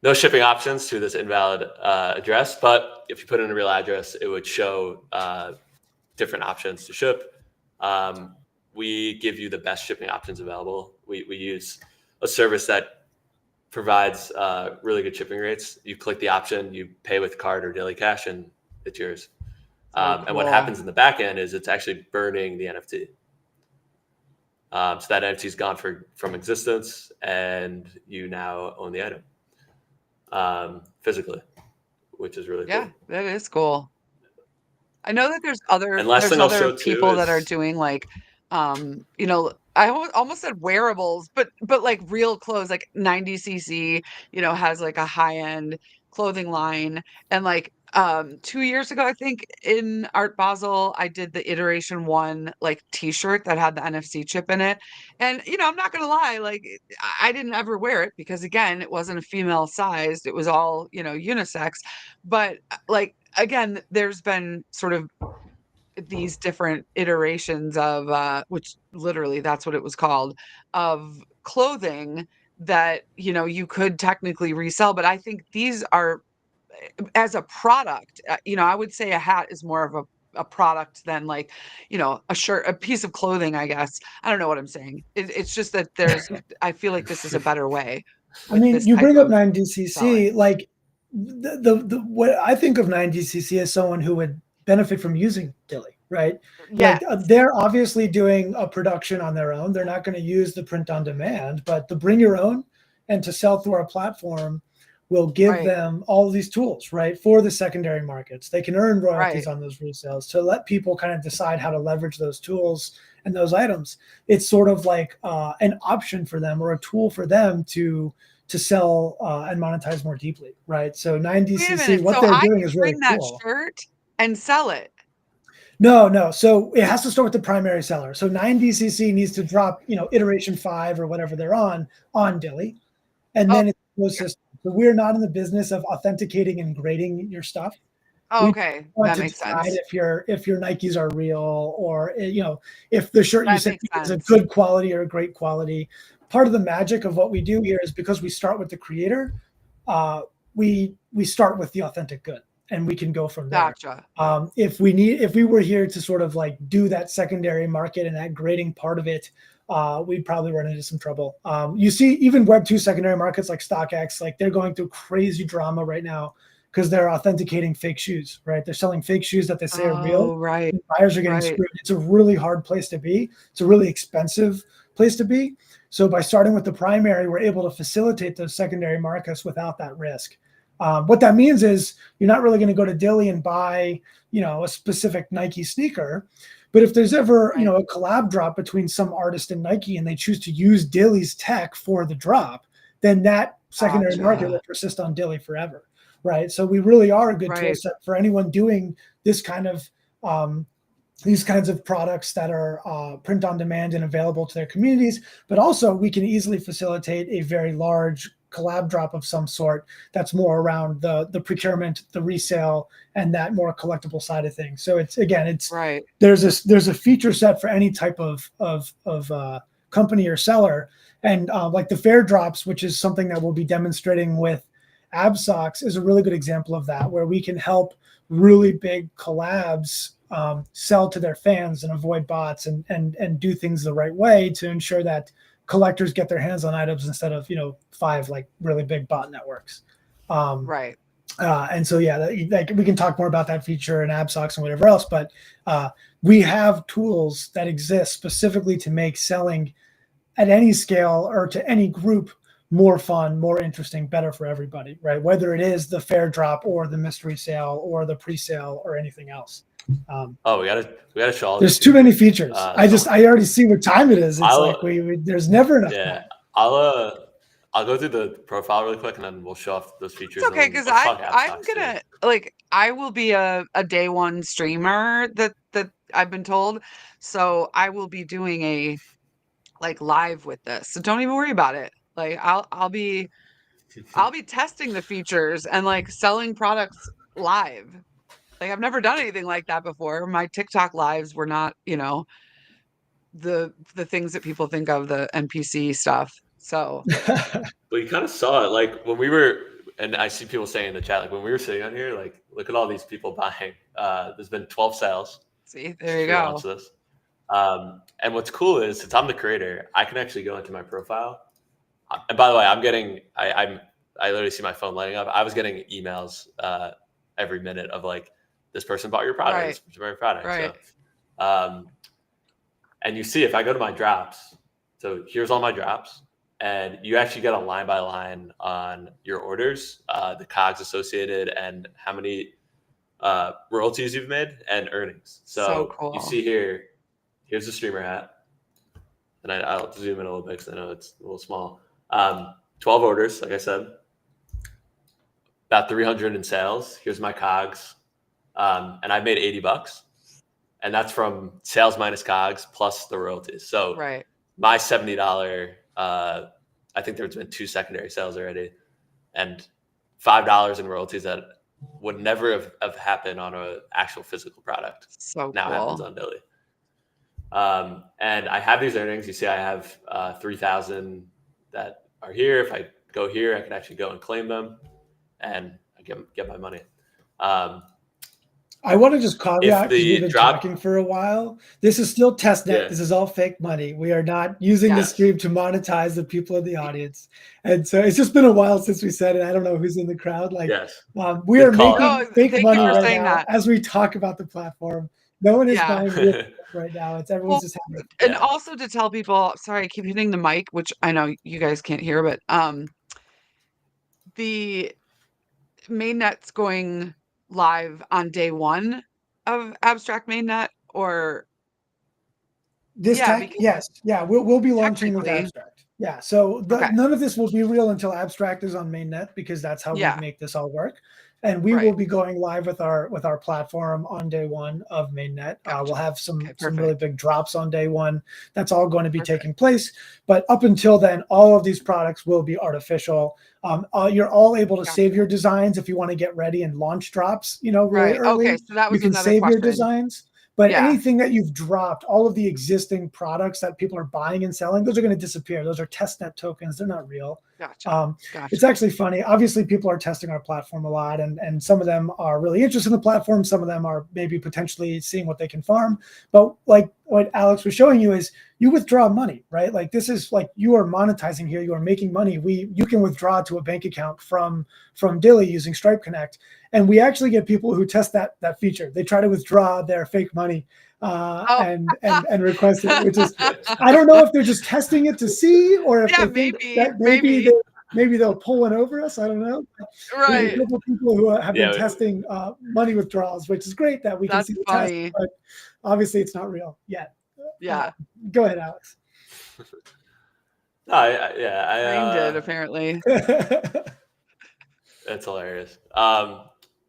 No shipping options to this invalid address, but if you put in a real address, it would show different options to ship. We give you the best shipping options available. We use a service that provides really good shipping rates. You click the option, you pay with card or daily cash, and it's yours. And what happens in the back end is it's actually burning the NFT. So that NFT is gone from existence, and you now own the item physically, which is really cool. Yeah, that is cool. I know that there's other And last thing I'll show too people that are is doing like, I almost said wearables, but like real clothes, like 90cc, has like a high end clothing line, and like 2 years ago, I think in Art Basel, I did the iteration 1 like T-shirt that had the NFC chip in it, and I'm not gonna lie, like I didn't ever wear it because again, it wasn't a female sized, it was all unisex, but like again, there's been sort of these different iterations of which literally that's what it was called, of clothing that you could technically resell, but I think these are as a product, I would say a hat is more of a product than like a shirt, a piece of clothing, I guess. I don't know what I'm saying. It's just that I feel like this is a better way I with mean, this you type bring up of selling. 9DCC, like the what I think of 9DCC as someone who would benefit from using DYLI, right? Yeah, Like they're obviously doing a production on their own. They're not going to use the print on demand, but the bring your own and to sell through our platform will give right, them all of these tools, right? For the secondary markets. They can earn royalties right. on those resales to let people kind of decide how to leverage those tools and those items. It's sort of like an option for them or a tool for them to sell and monetize more deeply, right? So Wait a 9DCC, minute. what So they're I doing can is really bring that cool. shirt and sell it. No. So it has to start with the primary seller. So 9DCC needs to drop, iteration 5 or whatever they're on DYLI, and Oh, then it's ecosystem. So we're not in the business of authenticating and grading your stuff. oh, We okay. want That to makes decide sense. if your Nikes are real or if the shirt you That sent makes is a sense. good quality or a great quality. Part of the magic of what we do here is because we start with the creator, we start with the authentic good, and we can go from there. Gotcha. If we were here to sort of like do that secondary market and that grading part of it, we'd probably run into some trouble. You see, even Web2 secondary markets like StockX, like they're going through crazy drama right now because they're authenticating fake shoes, right? They're selling fake shoes that they say are real. Oh, right, And buyers are getting right. screwed. It's a really hard place to be. It's a really expensive place to be. So by starting with the primary, we're able to facilitate those secondary markets without that risk. What that means is you're not really going to go to DYLI and buy, a specific Nike sneaker. But if there's ever, Right. a collab drop between some artist and Nike and they choose to use DYLI's tech for the drop, then that secondary market will Gotcha. persist on DYLI forever, right? So we really are a good tool Right. set for anyone doing this kind of these kinds of products that are print on demand and available to their communities. But also we can easily facilitate a very large collab drop of some sort that's more around the procurement, the resale, and that more collectible side of things. So it's Right. there's a feature set for any type of company or seller, and like the fair drops, which is something that we'll be demonstrating with AbSox, is a really good example of that, where we can help really big collabs sell to their fans and avoid bots and do things the right way to ensure that collectors get their hands on items instead of 5 like really big bot networks. Right. And so like we can talk more about that feature and AppSox and whatever else, but we have tools that exist specifically to make selling at any scale or to any group more fun, more interesting, better for everybody, right? Whether it is the fair drop or the mystery sale or the pre-sale or anything else. We gotta show all There's these too many features. I already see what time it is. It's like there's never enough time. I'll go through the profile really quick and then we'll show off those features. It's okay, because I'm gonna I will be a day one streamer that I've been told. So I will be doing a live with this. So don't even worry about it. Like I'll be testing the features and selling products live. Like I've never done anything like that before. My TikTok lives were not, the things that people think of, the NPC stuff. So But you kind of saw it like when we were, and I see people saying in the chat, like when we were sitting on here, like look at all these people buying. There's been 12 sales. See, there you go. This. And what's cool is since I'm the creator, I can actually go into my profile. And by the way, I literally see my phone lighting up. I was getting emails every minute of like, this person bought your product, this person bought your product. Right. So, and you see if I go to my drops, so here's all my drops, and you actually get a line by line on your orders, the COGS associated, and how many royalties you've made and earnings. So cool. You see here's the streamer hat, and I'll zoom in a little bit because I know it's a little small. 12 orders, like I said, about 300 in sales. Here's my COGS, and I made $80, and that's from sales minus COGS plus the royalties. So my $70, I think there's been 2 secondary sales already, and $5 in royalties that would never have happened on an actual physical product. So now cool. happens on DYLI. And I have these earnings. You see, I have 3,000 that are here. If I go here, I can actually go and claim them, and I get my money. I want to just caveat, because we've been talking for a while. This is still testnet. Yeah. This is all fake money. We are not using this stream to monetize the people in the audience. And so it's just been a while since we said it. I don't know who's in the crowd. We are making fake money right now as we talk about the platform. No one is buying real right now. It's everyone's just having. And also to tell people, sorry, I keep hitting the mic, which I know you guys can't hear, but the mainnet's going live on day one of Abstract Mainnet, or this yes, we'll be launching with Abstract. Yeah, so none of this will be real until Abstract is on Mainnet, because that's how we make this all work. And we will be going live with our platform on day one of Mainnet. We'll have some really big drops on day one. That's all going to be taking place. But up until then, all of these products will be artificial. You're all able to save your designs if you want to get ready and launch drops, really early. Okay, so that was you can another save question. Your designs. But anything that you've dropped, all of the existing products that people are buying and selling, those are going to disappear. Those are testnet tokens. They're not real. Gotcha. It's actually funny. Obviously, people are testing our platform a lot, and some of them are really interested in the platform. Some of them are maybe potentially seeing what they can farm. But like what Alex was showing you is you withdraw money, right? Like this is like you are monetizing here. You are making money. You can withdraw to a bank account from DYLI using Stripe Connect. And we actually get people who test that feature. They try to withdraw their fake money and request it, which is, I don't know if they're just testing it to see, or if they think that maybe they'll pull one over us. I don't know. Right. There's a couple people who have been testing money withdrawals, which is great that we can see the test, but obviously it's not real yet. Yeah. Go ahead, Alex. I did apparently. That's hilarious.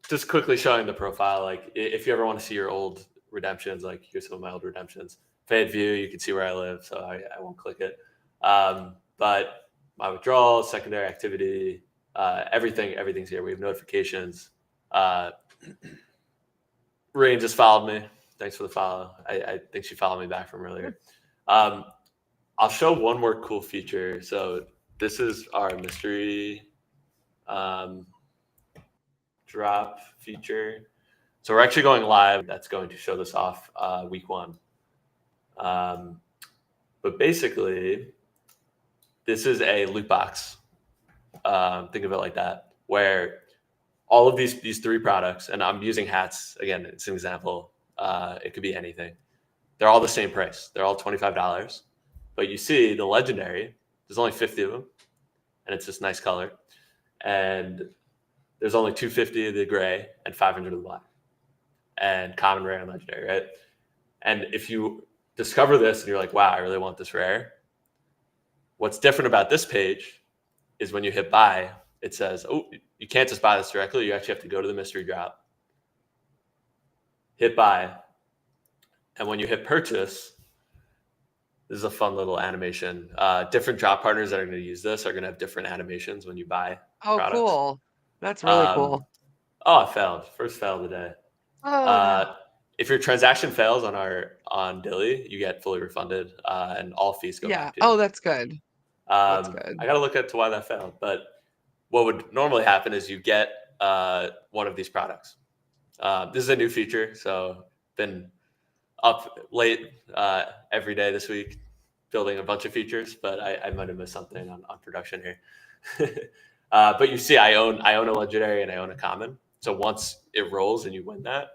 Just quickly showing the profile, like if you ever want to see your old redemptions, like here's some of my old redemptions. Fade view, you can see where I live, so I won't click it. But my withdrawals, secondary activity, everything's here. We have notifications. Rain just followed me. Thanks for the follow. I think she followed me back from earlier. I'll show one more cool feature. So this is our mystery drop feature. So we're actually going live. That's going to show this off week 1. But basically, this is a loot box. Think of it like that, where all of these 3 products, and I'm using hats again. It's an example. It could be anything. They're all the same price. They're all $25. But you see the legendary. There's only 50 of them, and it's this nice color. And there's only 250 of the gray and 500 of the black, and common, rare, and legendary, right? And if you discover this and you're like, wow, I really want this rare. What's different about this page is when you hit buy, it says, oh, you can't just buy this directly. You actually have to go to the mystery drop, hit buy. And when you hit purchase, this is a fun little animation. Different drop partners that are going to use this are going to have different animations when you buy products. Cool. That's really cool. Oh, I failed. First fail of the day. No. If your transaction fails on DYLI, you get fully refunded, and all fees go back to you. Oh, that's good. That's good. I got to look into why that failed. But what would normally happen is you get one of these products. This is a new feature, so been up late every day this week building a bunch of features, but I might have missed something on production here. But you see, I own a legendary and I own a common. So once it rolls and you win that,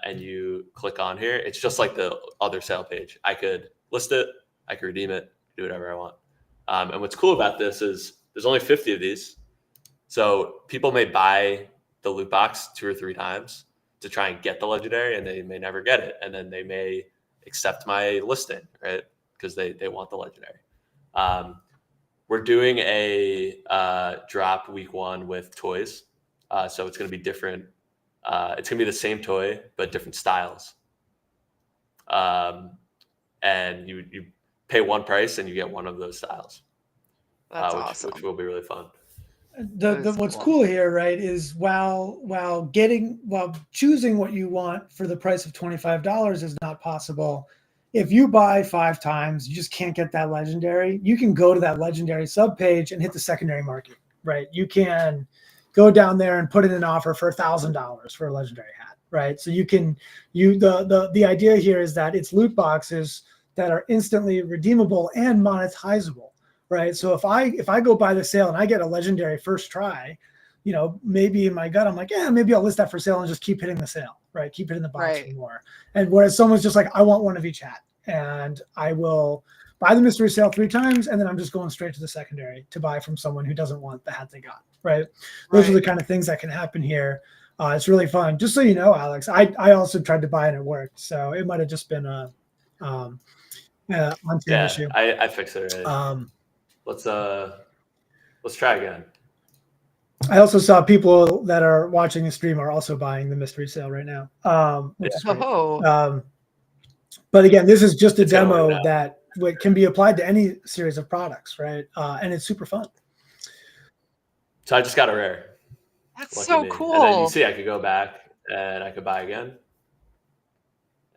and you click on here, it's just like the other sale page. I could list it, I could redeem it, do whatever I want. And what's cool about this is there's only 50 of these. So people may buy the loot box 2 or 3 times to try and get the legendary, and they may never get it. And then they may accept my listing, right? Because they want the legendary. We're doing a drop week 1 with toys. So it's going to be different. It's going to be the same toy, but different styles. And you pay one price and you get one of those styles. That's awesome. Which will be really fun. What's cool here, right, is while choosing what you want for the price of $25 is not possible. If you buy 5 times, you just can't get that legendary. You can go to that legendary subpage and hit the secondary market, right? You can go down there and put in an offer for $1,000 for a legendary hat, right? So the idea here is that it's loot boxes that are instantly redeemable and monetizable. Right. So if I go buy the sale and I get a legendary first try, maybe in my gut, I'm like, yeah, maybe I'll list that for sale and just keep hitting the sale. Right. Keep it in the box for more. And whereas someone's just like, I want one of each hat, and I will buy the mystery sale 3 times. And then I'm just going straight to the secondary to buy from someone who doesn't want the hat they got. Right. Those are the kind of things that can happen here. It's really fun. Just so you know, Alex, I also tried to buy it and it worked. So it might've just been on-chain issue. I fixed it already. Let's try again. I also saw people that are watching the stream are also buying the mystery sale right now. Which is great. But again, this is just a demo that can be applied to any series of products, right? And it's super fun. So I just got a rare. That's so cool. And then you see, I could go back and I could buy again.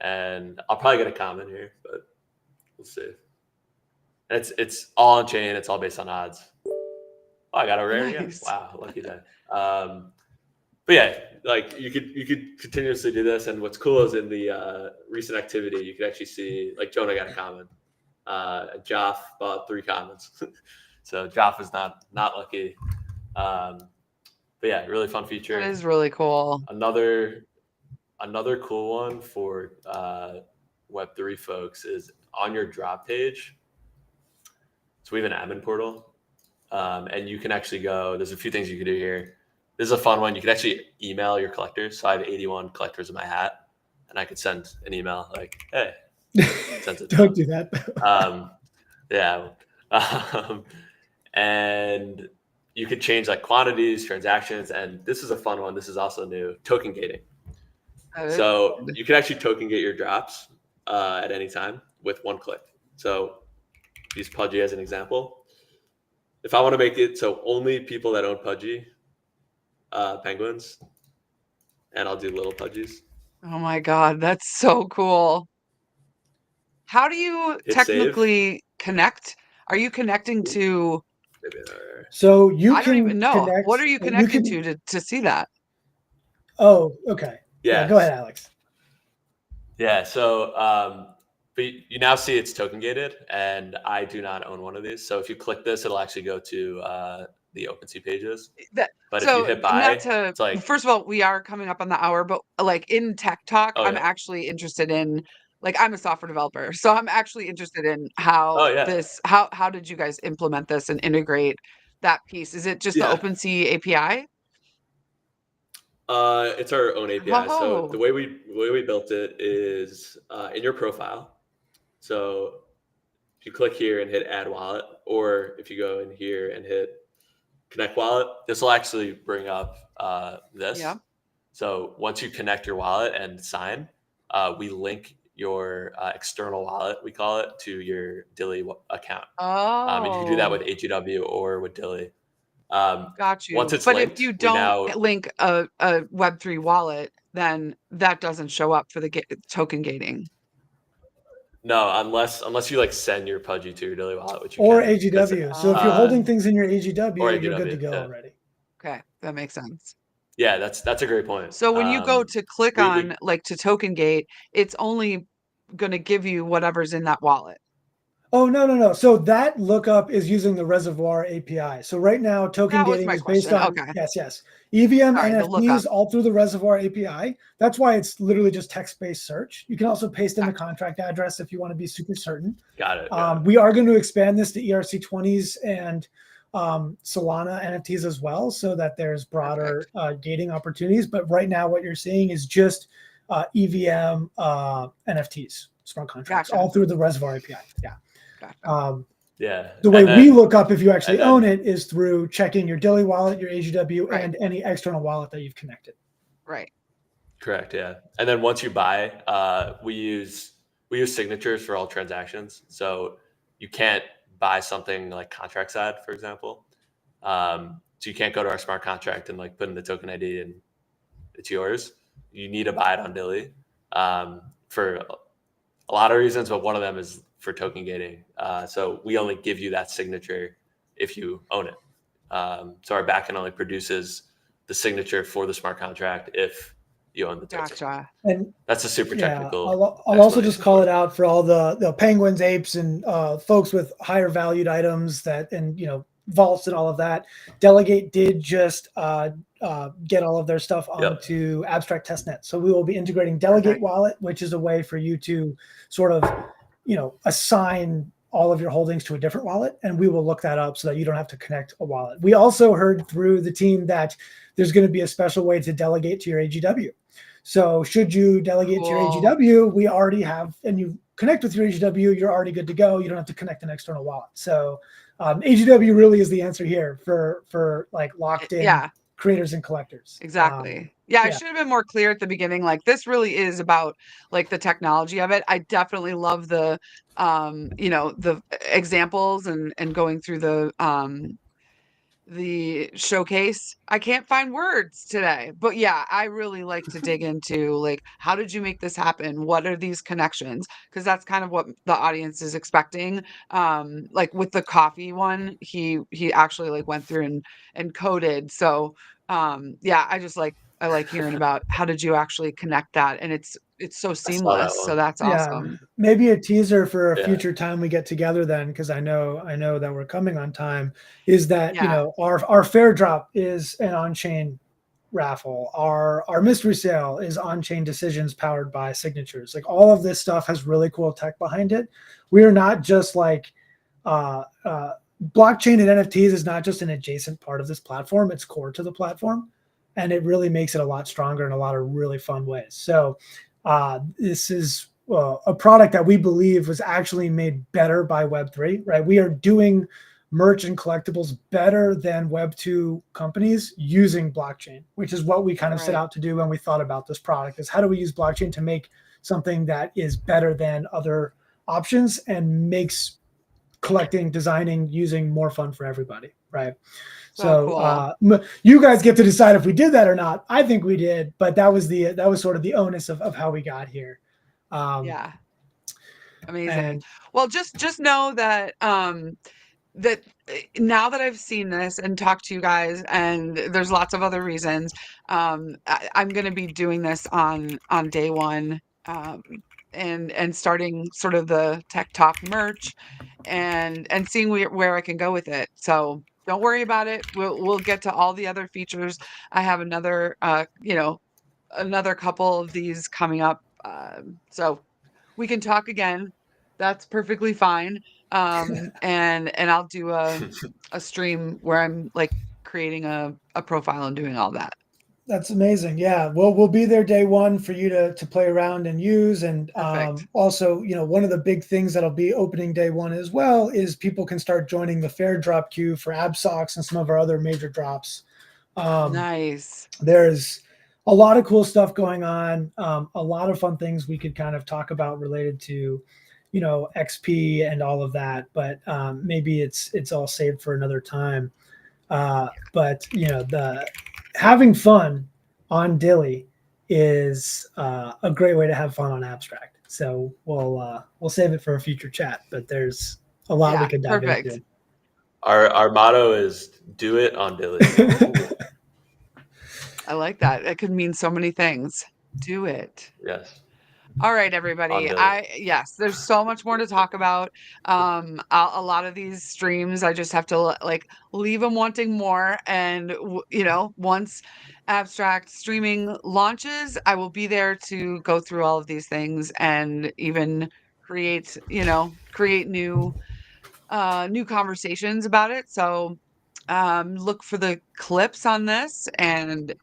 And I'll probably get a common here, but we'll see. And it's all on chain. It's all based on odds. Oh, I got a rare again. Wow, lucky day. But yeah, like you could continuously do this. And what's cool is in the recent activity, you could actually see, like, Jonah got a common. Joff bought 3 commons. So Joff is not lucky. But yeah, really fun feature. That is really cool. Another cool one for Web3 folks is on your drop page. So we have an admin portal, and you can actually go. There's a few things you can do here. This is a fun one. You can actually email your collectors. So I have 81 collectors in my hat, and I could send an email like, "Hey, don't do that." Yeah, and you could change like quantities, transactions, and this is a fun one. This is also new, token gating. So you can actually token gate your drops at any time with one click. So use Pudgy as an example. If I want to make it so only people that own Pudgy penguins, and I'll do little Pudgies. Oh my God, that's so cool. How do you technically connect? Are you connecting to? So you I can don't even know. connect, what are you connecting to see that? Oh, okay. Yeah, go ahead, Alex. Yeah. So, but you now see it's token gated, and I do not own one of these. So if you click this, it'll actually go to the OpenSea pages. That, But if you so hit not buy, to, it's like, first of all, we are coming up on the hour, but like in tech talk, oh I'm yeah, actually interested in, like, I'm a software developer, so I'm actually interested in oh how yeah, this, how did you guys implement this and integrate that piece? Is it just the yeah. OpenSea API? It's our own API. So Oh, the way we built it is in your profile. So if you click here and hit add wallet, or if you go in here and hit connect wallet, this will actually bring up yeah. this. So once you connect your wallet and sign, we link your external wallet, we call it, to your DYLI account. And you can do that Oh, with AGW or with DYLI. Um, got once you. it's But if linked, you we don't now link a Web3 wallet, then that doesn't show up for the token gating. no, unless you like send your Pudgy to your DYLI wallet, which you Or can, because AGW. So if you're holding things in your or AGW, you're good to AGW, go yeah, already. Okay, that makes sense. yeah, that's a great point. So when you go to click on We like to token gate, it's only going to give you whatever's in that wallet. Oh, no. So that lookup is using the reservoir API. So right now, token That was gating my is based question. on, Okay. yes, EVM Sorry, the lookup. NFTs all through the reservoir API. That's why it's literally just text-based search. You can also paste in the Gotcha. contract address if you want to be super certain. got it. We are going to expand this to ERC20s and Solana NFTs as well, so that there's broader gating opportunities. But right now, what you're seeing is just EVM NFTs, smart contracts, Gotcha. all through the reservoir API. Yeah. Gotcha. Yeah. The way we look up if you actually then- own it is through checking your DYLI wallet, your AGW, Right. and any external wallet that you've connected. Right. Correct. Yeah. And then once you buy, we use signatures for all transactions. So you can't buy something like contract side, for example. So you can't go to our smart contract and like put in the token ID and it's yours. You need to buy it on DYLI for a lot of reasons, but one of them is for token gating. So we only give you that signature if you own it. So our backend only produces the signature for the smart contract if you own the token. Gotcha. And that's a super technical. I'll also just call it out for all the penguins, apes, and folks with higher valued items and vaults and all of that. Delegate did just get all of their stuff onto Abstract Testnet. So we will be integrating Delegate Wallet, which is a way for you to sort of, assign all of your holdings to a different wallet. And we will look that up so that you don't have to connect a wallet. We also heard through the team that there's going to be a special way to delegate to your AGW. So should you delegate to your AGW, we already have, and you connect with your AGW, you're already good to go. You don't have to connect an external wallet. So AGW really is the answer here for like locked in creators and collectors. Exactly. I should have been more clear at the beginning. Like, this really is about like the technology of it. I definitely love the the examples and going through the showcase. I can't find words today, but yeah, I really like to dig into like, how did you make this happen? What are these connections? Because that's kind of what the audience is expecting. Like with the coffee one, he actually like went through and coded. So I like hearing about how did you actually connect that, and it's so seamless. So that's awesome. Maybe a teaser for a future time we get together then, because I know that we're coming on time, is that our fair drop is an on-chain raffle. Our mystery sale is on-chain decisions powered by signatures. Like, all of this stuff has really cool tech behind it. We are not just like blockchain and NFTs is not just an adjacent part of this platform. It's core to the platform, and it really makes it a lot stronger in a lot of really fun ways. So this is a product that we believe was actually made better by Web3, right? We are doing merch and collectibles better than Web2 companies using blockchain, which is what we kind of set out to do when we thought about this product, is how do we use blockchain to make something that is better than other options and makes collecting, designing, using more fun for everybody, right? So you guys get to decide if we did that or not. I think we did, but that was sort of the onus of how we got here. Amazing. Well, just know that that now that I've seen this and talked to you guys, and there's lots of other reasons, I'm going to be doing this on day one, um, and starting sort of the Tech Talk merch, and seeing where I can go with it. So don't worry about it. We'll get to all the other features. I have another another couple of these coming up, so we can talk again. That's perfectly fine. And I'll do a stream where I'm like creating a profile and doing all that. That's amazing. Yeah. Well, we'll be there day one for you to play around and use. And Perfect. also, one of the big things that'll be opening day one as well is people can start joining the fair drop queue for AbSox and some of our other major drops. Nice. There's a lot of cool stuff going on. A lot of fun things we could kind of talk about related to, XP and all of that. But maybe it's all saved for another time. But the having fun on DYLI is a great way to have fun on Abstract. So we'll save it for a future chat. But there's a lot we Yeah, could dive perfect. into. Our motto is "Do it on DYLI." I like that. It could mean so many things. Do it. Yes, All right, on everybody. DYLI. Yes, there's so much more to talk about. A lot of these streams, I just have to like leave them wanting more. And once Abstract streaming launches, I will be there to go through all of these things and even create new conversations about it. So look for the clips on this, and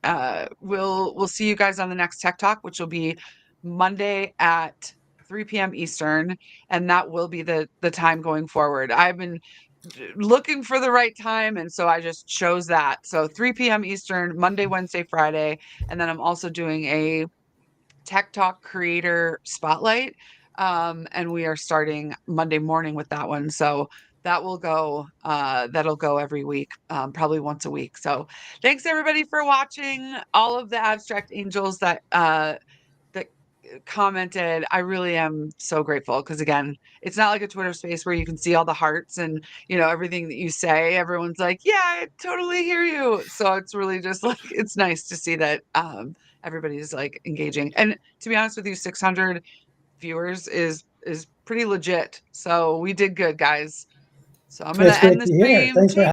we'll see you guys on the next Tech Talk, which will be Monday at 3 p.m. Eastern, and that will be the time going forward. I've been looking for the right time, and so I just chose that. So 3 p.m. Eastern, Monday, Wednesday, Friday, and then I'm also doing a Tech Talk Creator Spotlight. And we are starting Monday morning with that one. So that'll go every week, probably once a week. So thanks everybody for watching. All of the Abstract Angels that commented. I really am so grateful because again, it's not like a Twitter space where you can see all the hearts and everything that you say. Everyone's like, yeah, I totally hear you. So it's really just like it's nice to see that everybody's like engaging. And to be honest with you, 600 viewers is pretty legit. So we did good, guys. So I'm gonna It's great end the to hear. stream. Thanks for